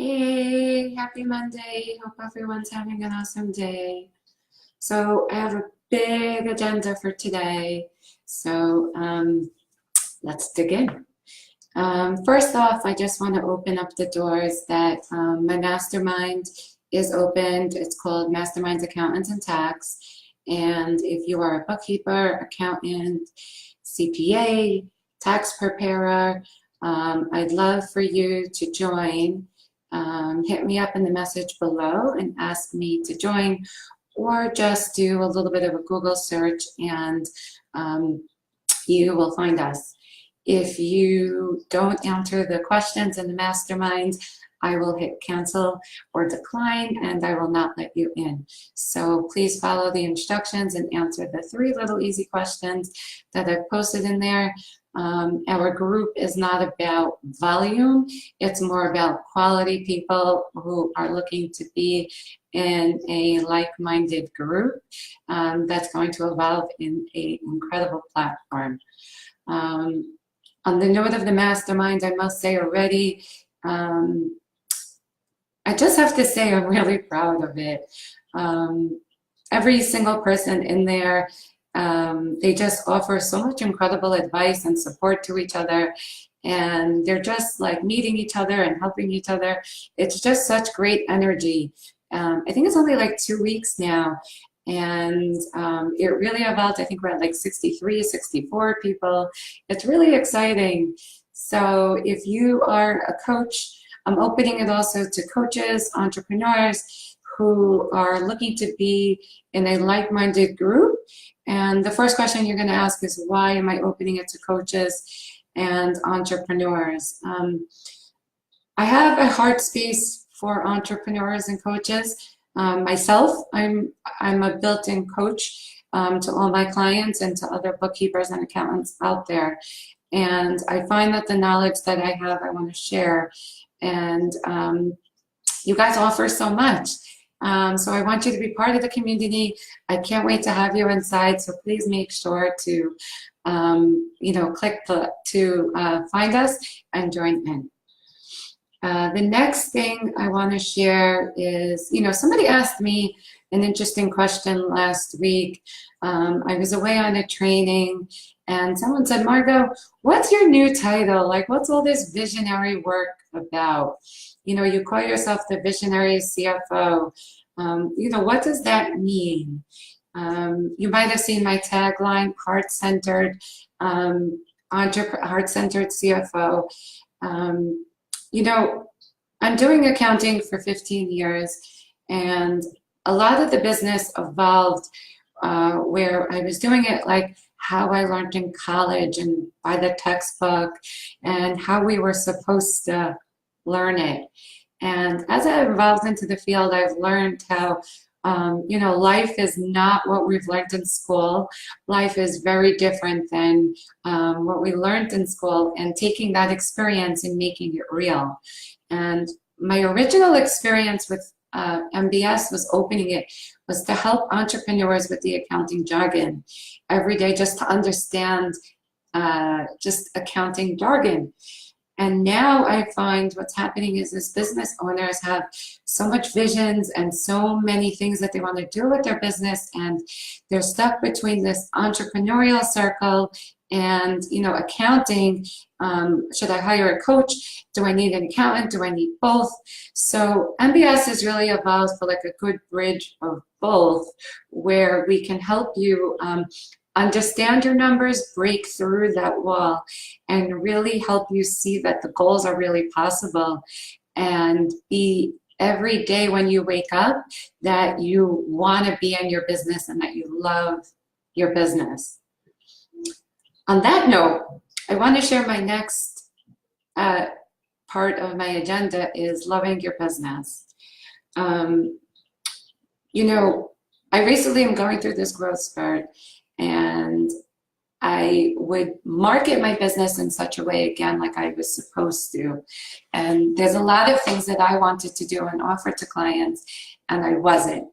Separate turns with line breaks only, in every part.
Hey, happy Monday. Hope everyone's having an awesome day. So I have a big agenda for today. So let's dig in. First off, I just want to open up the doors that my mastermind is opened. It's called Masterminds Accountants and Tax. And if you are a bookkeeper, accountant, CPA, tax preparer, I'd love for you to join. Hit me up in the message below and ask me to join, or just do a little bit of a Google search and you will find us. If you don't answer the questions in the mastermind, I will hit cancel or decline and I will not let you in. So please follow the instructions and answer the 3 little easy questions that I've posted in there. Our group is not about volume, it's more about quality people who are looking to be in a like-minded group that's going to evolve in an incredible platform. On the note of the mastermind, I must say already, I just have to say I'm really proud of it. Every single person in there, they just offer so much incredible advice and support to each other, and they're just like meeting each other and helping each other. It's just such great energy. I think it's only like 2 weeks now, and it really evolved. I think we're at like 63, 64 people. It's really exciting. So if you are a coach, I'm opening it also to coaches, entrepreneurs who are looking to be in a like-minded group. And the first question you're going to ask is, why am I opening it to coaches and entrepreneurs? I have a heart space for entrepreneurs and coaches. Myself, I'm a built-in coach to all my clients and to other bookkeepers and accountants out there. And I find that the knowledge that I have, I want to share. And you guys offer so much. So I want you to be part of the community. I can't wait to have you inside. So please make sure to, click to find us and join in. The next thing I want to share is, somebody asked me an interesting question last week. I was away on a training and someone said, Margot, what's your new title? Like, what's all this visionary work about? You call yourself the visionary CFO. What does that mean? You might have seen my tagline, heart-centered, heart-centered CFO. I'm doing accounting for 15 years, and a lot of the business evolved where I was doing it like how I learned in college and by the textbook and how we were supposed to learn it. And as I evolved into the field, I've learned how, life is not what we've learned in school. Life is very different than what we learned in school, and taking that experience and making it real. And my original experience with MBS was to help entrepreneurs with the accounting jargon every day, just to understand just accounting jargon. And now I find what's happening is this business owners have so much visions and so many things that they want to do with their business, and they're stuck between this entrepreneurial circle and accounting. Should I hire a coach? Do I need an accountant? Do I need both? So MBS has really evolved for like a good bridge of both, where we can help you understand your numbers, break through that wall, and really help you see that the goals are really possible, and be every day when you wake up that you want to be in your business and that you love your business. On that note, I want to share my next part of my agenda is loving your business. I recently am going through this growth spurt, and I would market my business in such a way, again, like I was supposed to. And there's a lot of things that I wanted to do and offer to clients, and I wasn't.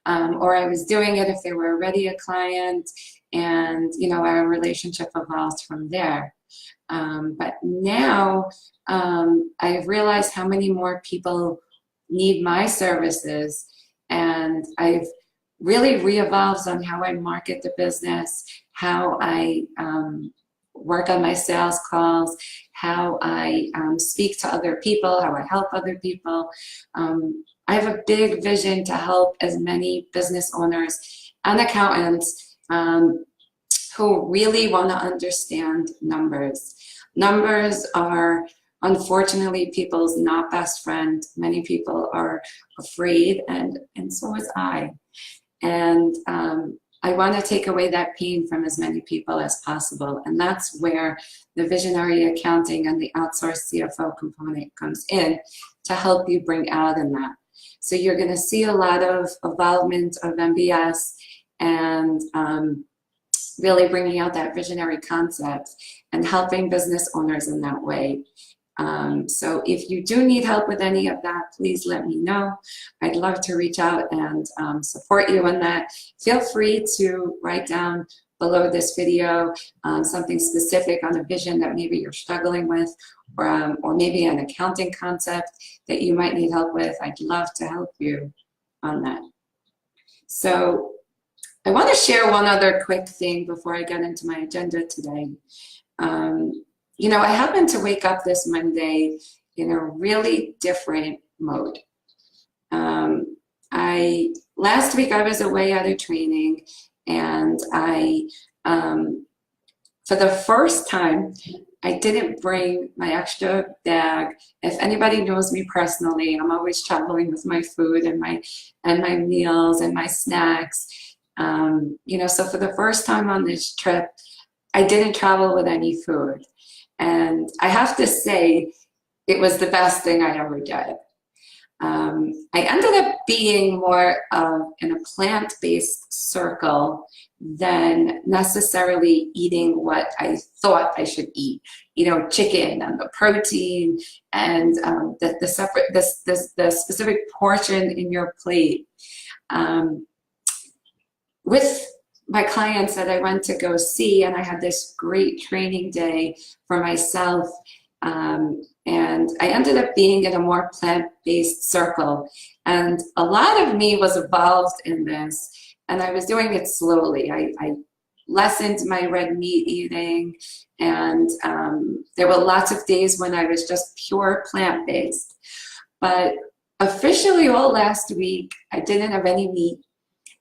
Or I was doing it if they were already a client, and our relationship evolved from there. But now I've realized how many more people need my services, and I've really re-evolved on how I market the business, how I work on my sales calls, how I speak to other people, how I help other people. I have a big vision to help as many business owners and accountants who really want to understand numbers. Numbers are, unfortunately, people's not best friend. Many people are afraid, and so was I. And I want to take away that pain from as many people as possible. And that's where the visionary accounting and the outsourced CFO component comes in to help you bring out in that. So you're going to see a lot of involvement of MBS and really bringing out that visionary concept and helping business owners in that way. So if you do need help with any of that, please let me know. I'd love to reach out and support you on that. Feel free to write down below this video something specific on a vision that maybe you're struggling with, or maybe an accounting concept that you might need help with. I'd love to help you on that. So I want to share one other quick thing before I get into my agenda today. You know, I happened to wake up this Monday in a really different mode. Last week I was away at a training, and for the first time, I didn't bring my extra bag. If anybody knows me personally, I'm always traveling with my food and my meals and my snacks. You know, so for the first time on this trip, I didn't travel with any food. And I have to say, it was the best thing I ever did. I ended up being more in a plant-based circle than necessarily eating what I thought I should eat. You know, chicken and the protein and the specific portion in your plate. With my clients that I went to go see, and I had this great training day for myself, and I ended up being in a more plant-based circle, and a lot of me was involved in this, and I was doing it slowly. I lessened my red meat eating, and there were lots of days when I was just pure plant-based. But officially all last week, I didn't have any meat.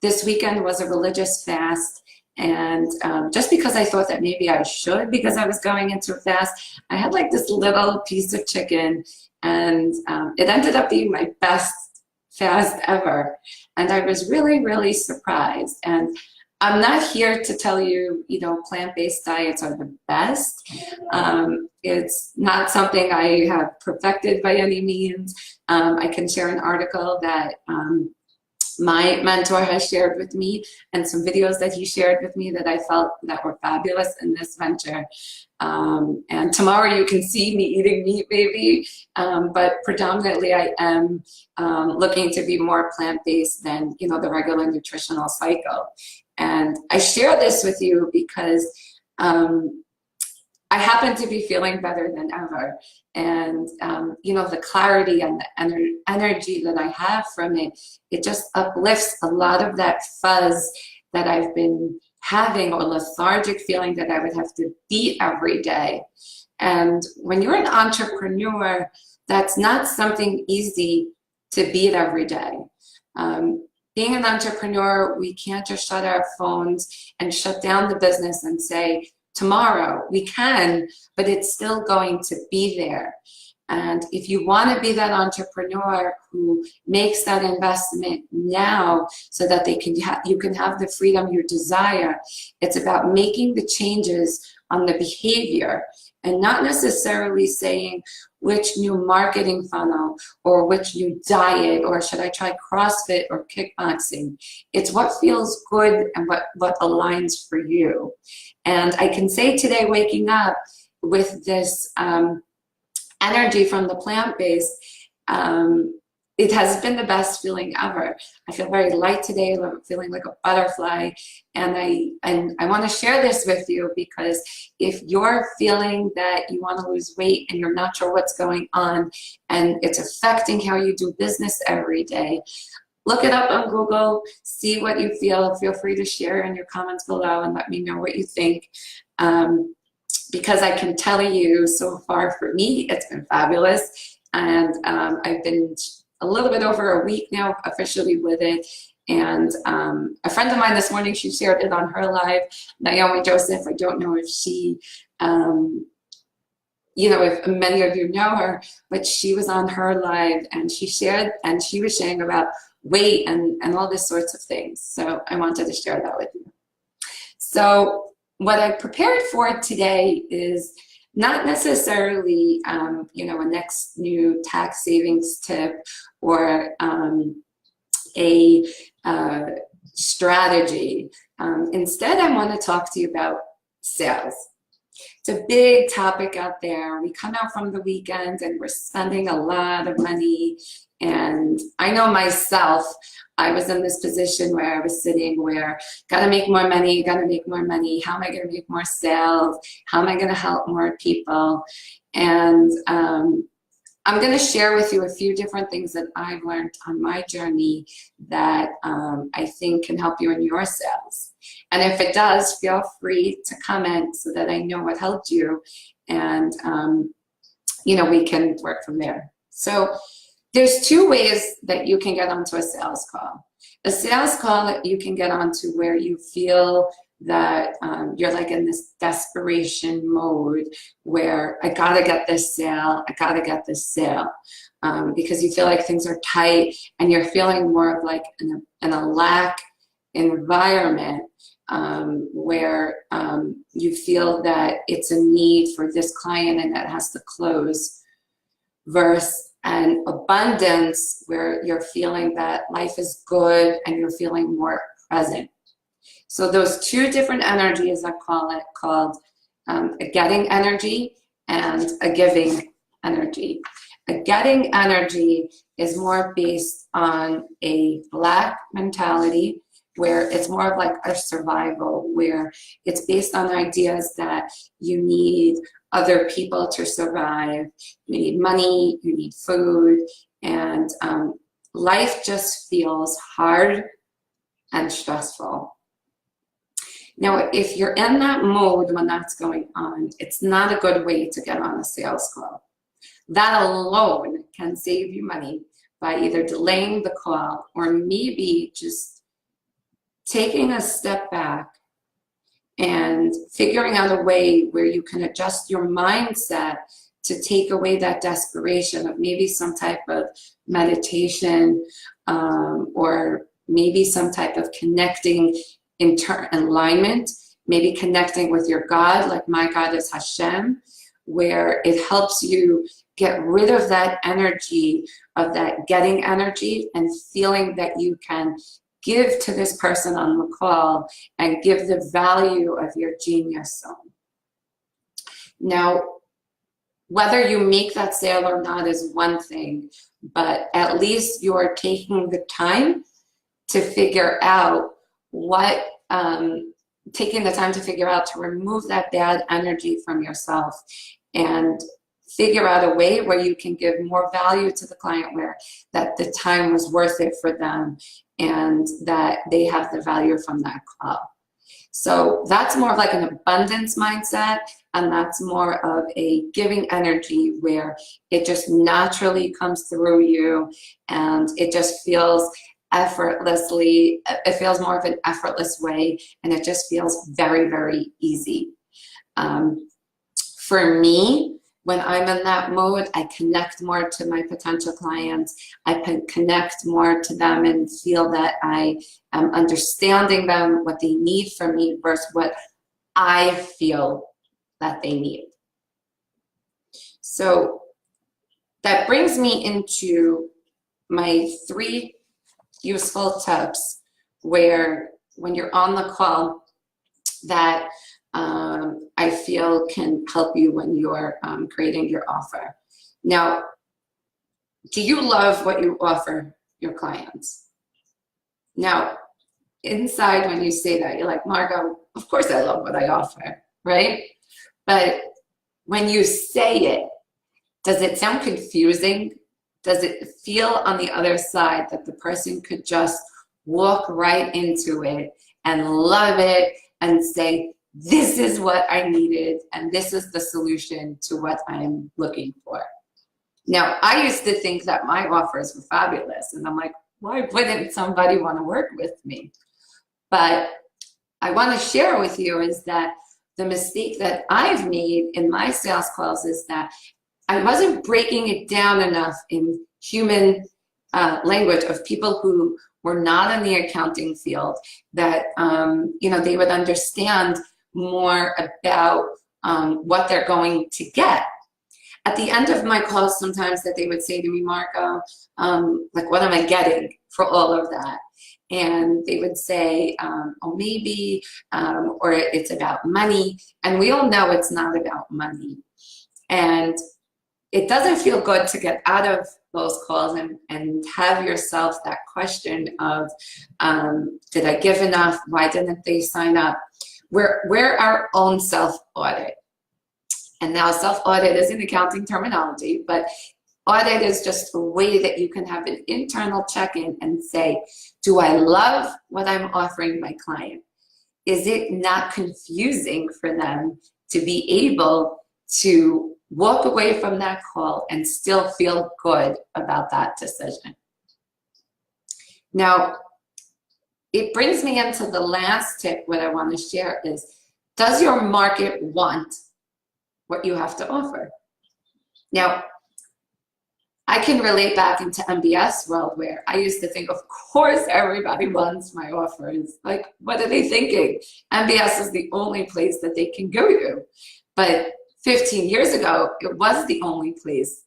This weekend was a religious fast, and just because I thought that maybe I should, because I was going into a fast, I had like this little piece of chicken, and it ended up being my best fast ever. And I was really, really surprised. And I'm not here to tell you, you know, plant-based diets are the best. It's not something I have perfected by any means. I can share an article that my mentor has shared with me, and some videos that he shared with me that I felt that were fabulous in this venture. And tomorrow you can see me eating meat, maybe, but predominantly I am looking to be more plant-based than, you know, the regular nutritional cycle. And I share this with you because I happen to be feeling better than ever. And, you know, the clarity and the energy that I have from it, it just uplifts a lot of that fuzz that I've been having, or lethargic feeling that I would have to beat every day. And when you're an entrepreneur, that's not something easy to beat every day. Being an entrepreneur, we can't just shut our phones and shut down the business and say, tomorrow. We can, but it's still going to be there. And if you want to be that entrepreneur who makes that investment now so that you can have the freedom you desire, it's about making the changes on the behavior and not necessarily saying which new marketing funnel or which new diet, or should I try CrossFit or kickboxing. It's what feels good and what aligns for you. And I can say today, waking up with this energy from the plant-based, it has been the best feeling ever. I feel very light today. I'm feeling like a butterfly. And I want to share this with you because if you're feeling that you want to lose weight and you're not sure what's going on and it's affecting how you do business every day, look it up on Google, see what you feel. Feel free to share in your comments below and let me know what you think. Because I can tell you so far for me, it's been fabulous. And I've been a little bit over a week now officially with it. And a friend of mine this morning, she shared it on her live, Naomi Joseph. I don't know if she, you know, if many of you know her, but she was on her live and she shared, and she was sharing about weight and all this sorts of things. So I wanted to share that with you. So what I prepared for today is not necessarily, you know, a next new tax savings tip or a strategy. Instead, I want to talk to you about sales. It's a big topic out there. We come out from the weekend and we're spending a lot of money. And I know myself, I was in this position where I was sitting where, gotta make more money, gotta make more money. How am I gonna make more sales? How am I gonna help more people? And I'm gonna share with you a few different things that I've learned on my journey that I think can help you in your sales. And if it does, feel free to comment so that I know what helped you. And you know, we can work from there. So there's two ways that you can get onto a sales call. A sales call that you can get onto where you feel that you're like in this desperation mode where I gotta get this sale, I gotta get this sale, because you feel like things are tight and you're feeling more of like in a lack environment where you feel that it's a need for this client and that has to close, versus an abundance where you're feeling that life is good and you're feeling more present. So those two different energies, I call it, called a getting energy and a giving energy. A getting energy is more based on a lack mentality, where it's more of like a survival, where it's based on ideas that you need other people to survive, you need money, you need food, and life just feels hard and stressful. Now, if you're in that mode when that's going on, it's not a good way to get on a sales call. That alone can save you money by either delaying the call or maybe just taking a step back and figuring out a way where you can adjust your mindset to take away that desperation of maybe some type of meditation or maybe some type of connecting alignment, maybe connecting with your God, like my God is Hashem, where it helps you get rid of that energy, of that getting energy, and feeling that you can give to this person on the call and give the value of your genius zone. Now, whether you make that sale or not is one thing, but at least you're taking the time to figure out what, taking the time to figure out to remove that bad energy from yourself and figure out a way where you can give more value to the client, where that the time was worth it for them and that they have the value from that call. So that's more of like an abundance mindset, and that's more of a giving energy where it just naturally comes through you and it just feels effortlessly, it feels more of an effortless way, and it just feels very, very easy. For me, when I'm in that mode, I connect more to my potential clients. I can connect more to them and feel that I am understanding them, what they need from me versus what I feel that they need. So that brings me into my 3 useful tips where when you're on the call that I feel can help you when you're creating your offer. Now, do you love what you offer your clients? Now, inside when you say that, you're like, Margot, of course I love what I offer, right? But when you say it, does it sound confusing? Does it feel on the other side that the person could just walk right into it and love it and say, this is what I needed and this is the solution to what I'm looking for? Now, I used to think that my offers were fabulous, and I'm like, why wouldn't somebody want to work with me? But I want to share with you is that the mistake that I've made in my sales calls is that I wasn't breaking it down enough in human language of people who were not in the accounting field, that they would understand more about what they're going to get. At the end of my calls, sometimes that they would say to me, Marco, like, what am I getting for all of that? And they would say, oh, maybe, or it's about money. And we all know it's not about money. And it doesn't feel good to get out of those calls and have yourself that question of, did I give enough? Why didn't they sign up? We're our own self-audit. And now self-audit is an accounting terminology, but audit is just a way that you can have an internal check-in and say, do I love what I'm offering my client? Is it not confusing for them to be able to walk away from that call and still feel good about that decision? Now, it brings me into the last tip. What I want to share is, does your market want what you have to offer? Now, I can relate back into MBS world where I used to think, of course, everybody wants my offers. Like, what are they thinking? MBS is the only place that they can go to. But 15 years ago, it was the only place.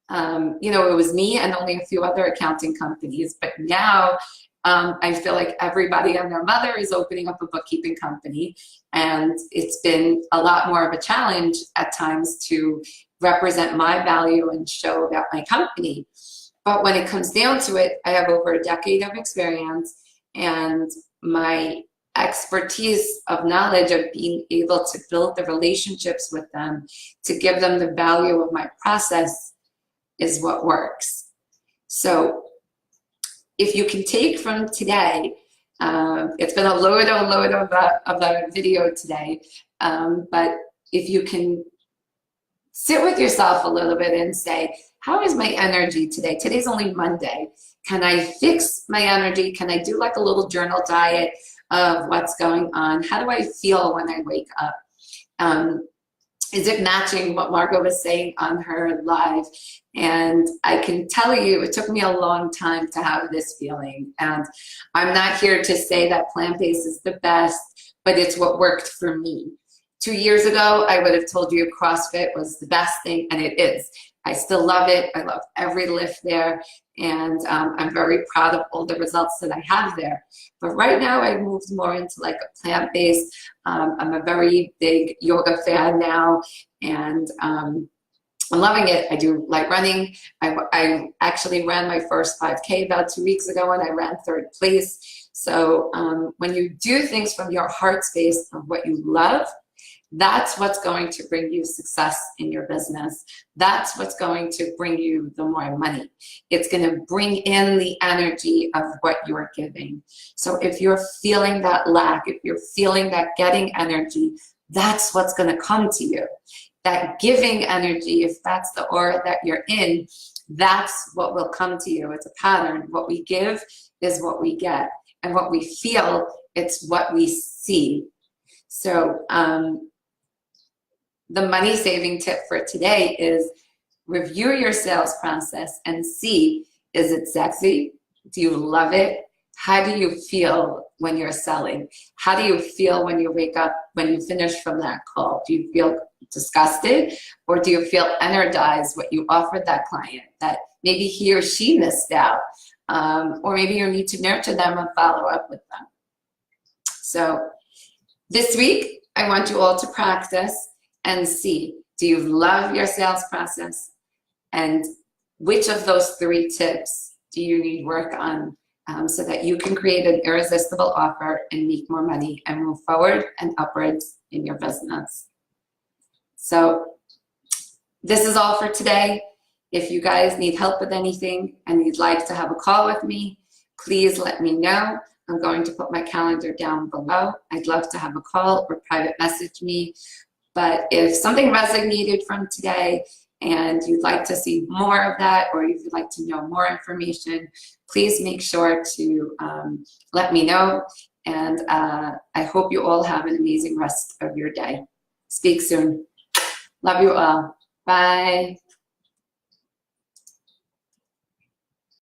It was me and only a few other accounting companies. But now I feel like everybody and their mother is opening up a bookkeeping company. And it's been a lot more of a challenge at times to represent my value and show about my company. But when it comes down to it, I have over a decade of experience, and my expertise of knowledge of being able to build the relationships with them, to give them the value of my process, is what works. So if you can take from today, it's been a load of a video today, but if you can sit with yourself a little bit and say, how is my energy today? Today's only Monday. Can I fix my energy? Can I do like a little journal diet of what's going on? How do I feel when I wake up? Is it matching what Margot was saying on her live? And I can tell you, it took me a long time to have this feeling. And I'm not here to say that plant-based is the best, but it's what worked for me. 2 years ago, I would have told you CrossFit was the best thing, and it is. I still love it. I love every lift there, and I'm very proud of all the results that I have there. But right now, I've moved more into like a plant-based. I'm a very big yoga fan now, and I'm loving it. I do light running. I actually ran my first 5K about 2 weeks ago, and I ran 3rd place. So when you do things from your heart space of what you love, that's what's going to bring you success in your business. That's what's going to bring you the more money. It's going to bring in the energy of what you're giving. So if you're feeling that lack, if you're feeling that getting energy, that's what's going to come to you. That giving energy, if that's the aura that you're in, that's what will come to you. It's a pattern. What we give is what we get. And what we feel, it's what we see. So the money saving tip for today is review your sales process and see, is it sexy? Do you love it? How do you feel when you're selling? How do you feel when you wake up, when you finish from that call? Do you feel disgusted, or do you feel energized what you offered that client, that maybe he or she missed out, or maybe you need to nurture them and follow up with them? So this week, I want you all to practice and see, do you love your sales process? And which of those 3 tips do you need work on so that you can create an irresistible offer and make more money and move forward and upwards in your business. So this is all for today. If you guys need help with anything and you'd like to have a call with me, please let me know. I'm going to put my calendar down below. I'd love to have a call or private message me. But if something resonated from today and you'd like to see more of that, or if you'd like to know more information, please make sure to let me know. And I hope you all have an amazing rest of your day. Speak soon. Love you all. Bye.